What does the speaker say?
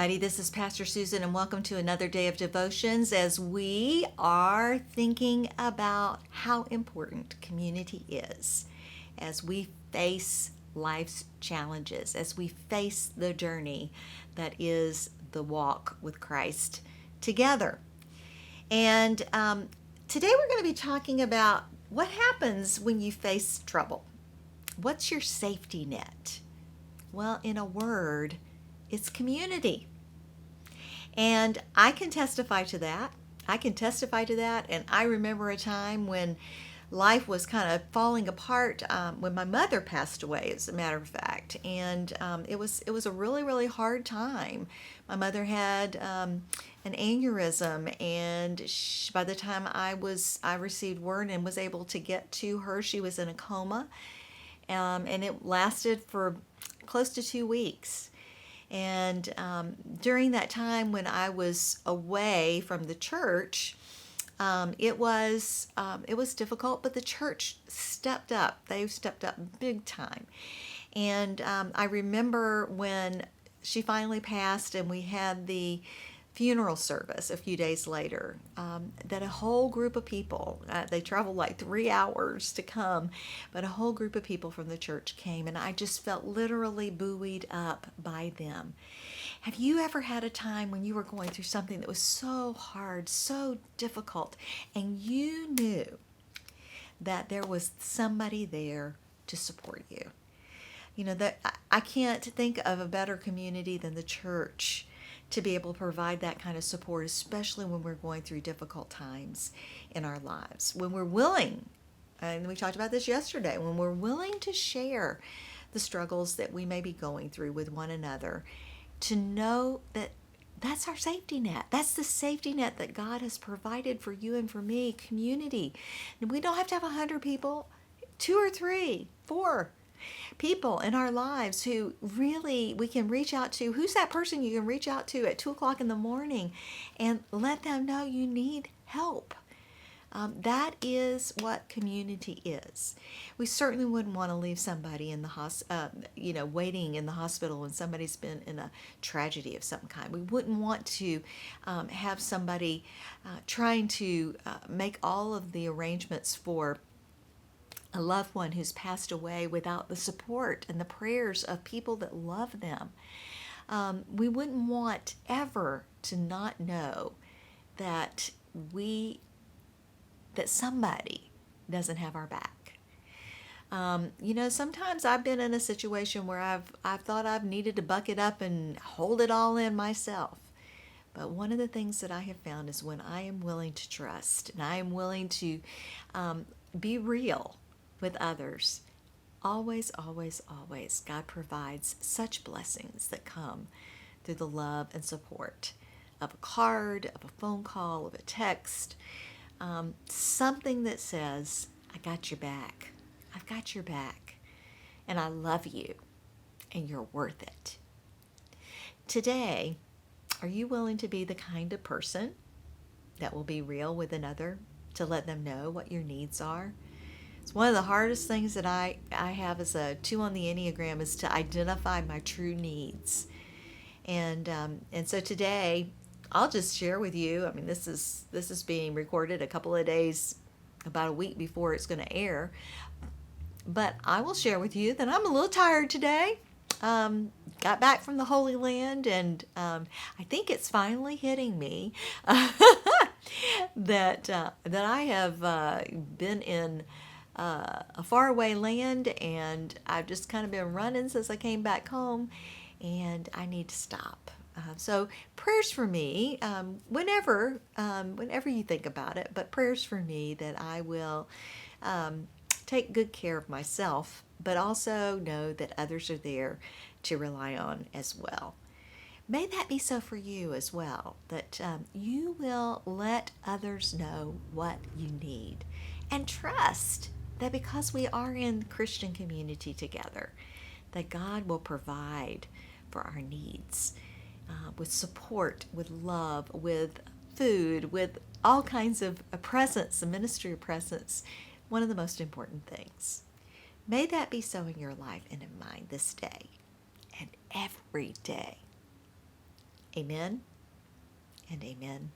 everybody. This is Pastor Susan, and welcome to another day of devotions as we are thinking about how important community is as we face life's challenges, as we face the journey that is the walk with Christ together. And today we're going to be talking about what happens when you face trouble. What's your safety net? Well, in a word, it's community. And I can testify to that. And I remember a time when life was kind of falling apart when my mother passed away, as a matter of fact. And it was a really, really hard time. My mother had an aneurysm, and by the time I received word and was able to get to her, she was in a coma. And it lasted for close to 2 weeks. And during that time when I was away from the church, it was difficult, but the church stepped up. They stepped up big time. And I remember when she finally passed and we had the funeral service a few days later, that a whole group of people, they traveled like 3 hours to come, but a whole group of people from the church came, and I just felt literally buoyed up by them. Have you ever had a time when you were going through something that was so hard, so difficult, and you knew that there was somebody there to support you? You know, that I can't think of a better community than the church to be able to provide that kind of support, especially when we're going through difficult times in our lives. When we're willing, and we talked about this yesterday, when we're willing to share the struggles that we may be going through with one another, to know that that's our safety net. That's the safety net that God has provided for you and for me, community. And we don't have to have 100 people, 2 or 3, 4 people in our lives who really we can reach out to. Who's that person you can reach out to at 2 o'clock in the morning and let them know you need help? That is what community is. We certainly wouldn't want to leave somebody in the waiting in the hospital when somebody's been in a tragedy of some kind. We wouldn't want to have somebody trying to make all of the arrangements for a loved one who's passed away without the support and the prayers of people that love them. We wouldn't want ever to not know that somebody doesn't have our back. Sometimes I've been in a situation where I've thought I've needed to buck it up and hold it all in myself. But one of the things that I have found is when I am willing to trust and I am willing to be real with others, always, always, always, God provides such blessings that come through the love and support of a card, of a phone call, of a text, something that says, I got your back. I've got your back, and I love you, and you're worth it. Today, are you willing to be the kind of person that will be real with another, to let them know what your needs are? It's one of the hardest things that I have as a 2 on the Enneagram is to identify my true needs. And so today, I'll just share with you. I mean, this is being recorded a couple of days, about a week before it's going to air. But I will share with you that I'm a little tired today. Got back from the Holy Land, and I think it's finally hitting me that I have been in a faraway land, and I've just kind of been running since I came back home, and I need to stop. So prayers for me, whenever you think about it, but prayers for me that I will take good care of myself, but also know that others are there to rely on as well. May that be so for you as well, that you will let others know what you need, and trust that because we are in Christian community together, that God will provide for our needs with support, with love, with food, with all kinds of presence, a ministry of presence, one of the most important things. May that be so in your life and in mine this day and every day. Amen and amen.